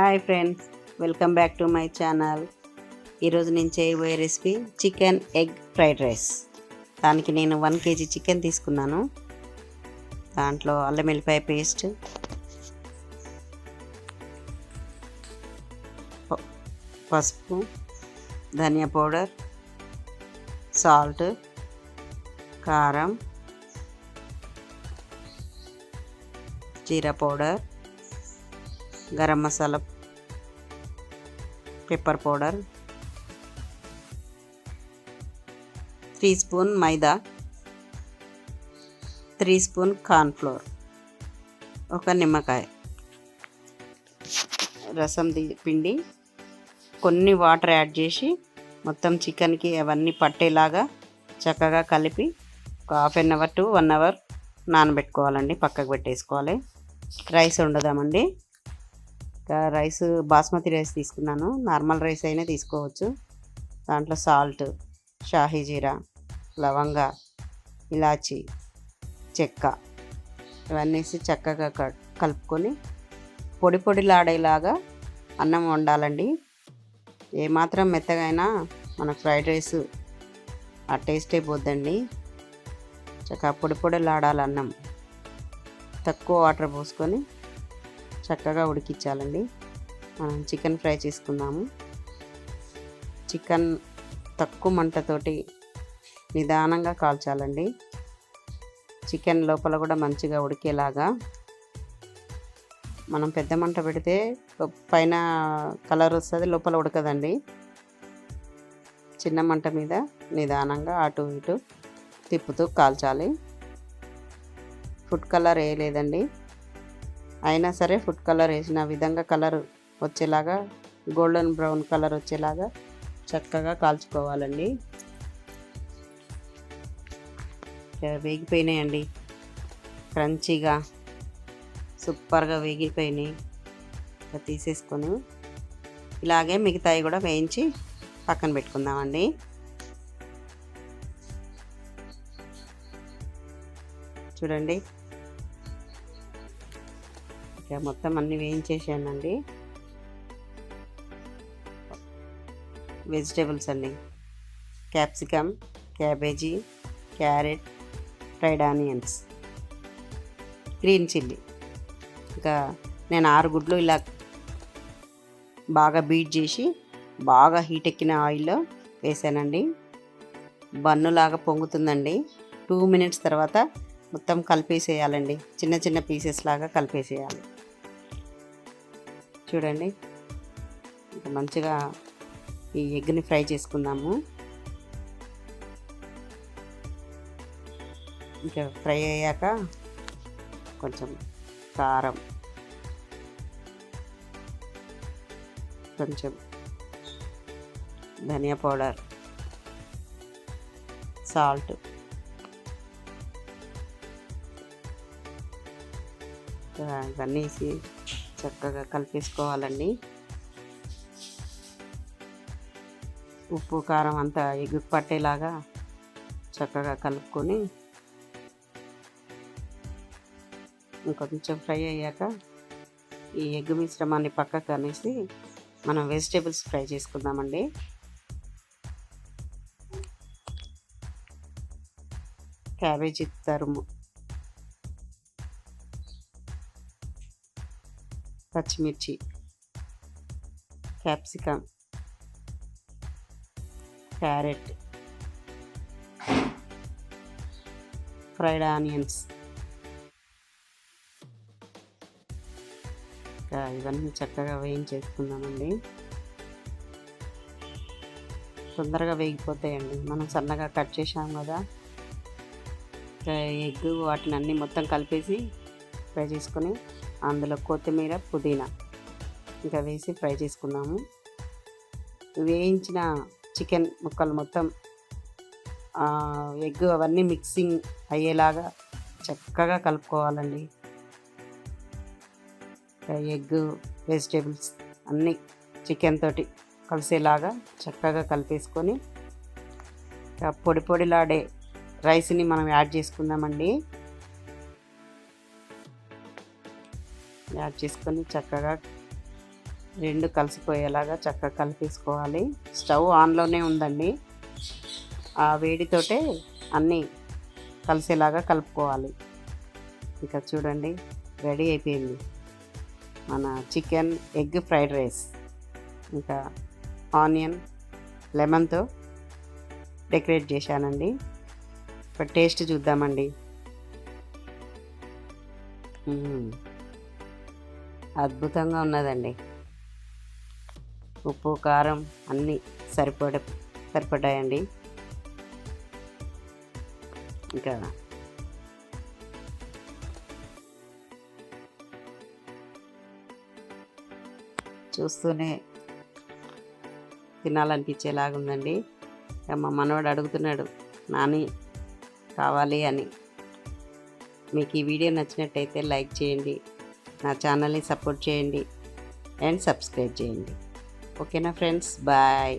Hi friends, welcome back to my channel. ఈరోజు నేను చేయబోయే recipe chicken egg fried rice. దానికి నేను 1 kg చికెన్ తీసుకున్నాను. దాంట్లో అల్లం వెల్లిపాయ పేస్ట్, పసుపు, ధనియా పౌడర్, సాల్ట్, కారం, జీరా powder, garam masala, pepper powder, 3 spoon maida, 3 spoon cornflour, ఒక నిమ్మకాయ రసం పిండి, కొన్ని వాటర్ యాడ్ చేసి మొత్తం చికెన్కి అవన్నీ పట్టేలాగా చక్కగా కలిపి ఒక 1/2 అవర్ టు 1 అవర్ నానబెట్టుకోవాలండి. పక్కకు పెట్టేసుకోవాలి. రైస్ వండుదామండి. రైస్ బాస్మతి రైస్ తీసుకున్నాను. నార్మల్ రైస్ అయినా తీసుకోవచ్చు. దాంట్లో సాల్ట్, షాహీ జీరా, లవంగ, ఇలాచి, చెక్క ఇవన్నీ వేసి చక్కగా కలుపుకొని పొడి పొడిలాడేలాగా అన్నం వండాలండి. ఏమాత్రం మెత్తగా అయినా మన ఫ్రైడ్ రైస్ ఆ టేస్ట్ అయిపోద్దండి. చక్కగా పొడి పొడిలాడాలి అన్నం. తక్కువ వాటర్ పోసుకొని చక్కగా ఉడికించాలండి. మనం చికెన్ ఫ్రై చేసుకుందాము. చికెన్ తక్కువ మంటతోటి నిదానంగా కాల్చాలండి. చికెన్ లోపల కూడా మంచిగా ఉడికేలాగా. మనం పెద్ద మంట పెడితే పైన కలర్ వస్తుంది, లోపల ఉడకదండి. చిన్న మంట మీద నిదానంగా అటు ఇటు తిప్పుతూ కాల్చాలి. ఫుడ్ కలర్ వేయలేదండి. అయినా సరే ఫుడ్ కలర్ వేసిన విధంగా కలర్ వచ్చేలాగా, గోల్డెన్ బ్రౌన్ కలర్ వచ్చేలాగా చక్కగా కాల్చుకోవాలండి. వేగిపోయినాయండి. క్రంచీగా సూపర్గా వేగిపోయినాయి. తీసేసుకొని ఇలాగే మిగతాయి కూడా వేయించి పక్కన పెట్టుకుందామండి. చూడండి, మొత్తం అన్నీ వేయించేసానండి. వెజిటేబుల్స్ అండి: capsicum, cabbage, carrot, fried onions, green chilli. ఇంకా నేను 6 గుడ్లు ఇలా బాగా బీట్ చేసి బాగా హీట్ ఎక్కిన ఆయిల్లో వేసానండి. బన్నులాగా పొంగుతుందండి. 2 మినిట్స్ తర్వాత మొత్తం కలిపేసేయాలండి. చిన్న చిన్న పీసెస్ లాగా కలిపేసేయాలి. చూడండి, ఇంకా మంచిగా ఈ ఎగ్ని ఫ్రై చేసుకుందాము. ఇంకా ఫ్రై అయ్యాక కొంచెం కారం, కొంచెం ధనియా పౌడర్, సాల్ట్, ఇవన్నీ వేసి చక్కగా కలిపేసుకోవాలండి. ఉప్పు కారం అంతా ఎగ్గు పట్టేలాగా చక్కగా కలుపుకొని ఇంకొంచెం ఫ్రై అయ్యాక ఈ ఎగ్ మిశ్రమాన్ని పక్కకు అనేసి మనం వెజిటేబుల్స్ ఫ్రై చేసుకుందామండి. క్యాబేజీ తరుము, పచ్చిమిర్చి, క్యాప్సికమ్, క్యారెట్, ఫ్రైడ్ ఆనియన్స్, ఇవన్నీ చక్కగా వేయించేసుకుందామండి. తొందరగా వేగిపోతాయండి. మనం సన్నగా కట్ చేసాం కదా. ఎగ్ వాటిని అన్నీ మొత్తం కలిపేసి ఫ్రై చేసుకొని అందులో కొత్తిమీర, పుదీనా ఇంకా వేసి ఫ్రై చేసుకుందాము. వేయించిన చికెన్ ముక్కలు మొత్తం ఎగ్ అవన్నీ మిక్సింగ్ అయ్యేలాగా చక్కగా కలుపుకోవాలండి. ఎగ్, వెజిటేబుల్స్ అన్నీ చికెన్ తోటి కలిసేలాగా చక్కగా కలిపేసుకొని పొడి పొడిలాడే రైస్ని మనం యాడ్ చేసుకుందామండి. యాడ్ చేసుకొని చక్కగా రెండు కలిసిపోయేలాగా చక్కగా కలిపేసుకోవాలి. స్టవ్ ఆన్లోనే ఉందండి. ఆ వేడితోటే అన్నీ కలిసేలాగా కలుపుకోవాలి. ఇంకా చూడండి, రెడీ అయిపోయింది మన చికెన్ ఎగ్ ఫ్రైడ్ రైస్. ఇంకా ఆనియన్ లెమన్తో డెకరేట్ చేశానండి. ఇప్పుడు టేస్ట్ చూద్దామండి. అద్భుతంగా ఉన్నదండి. ఉప్పు కారం అన్నీ సరిపడాయండి. ఇంకా చూస్తూనే తినాలనిపించేలాగుందండి. మా మనవాడు అడుగుతున్నాడు, నాని కావాలి అని. మీకు ఈ వీడియో నచ్చినట్టయితే లైక్ చేయండి, నా ఛానల్ని సపోర్ట్ చేయండి అండ్ సబ్స్క్రైబ్ చేయండి. ఓకేనా ఫ్రెండ్స్, బాయ్.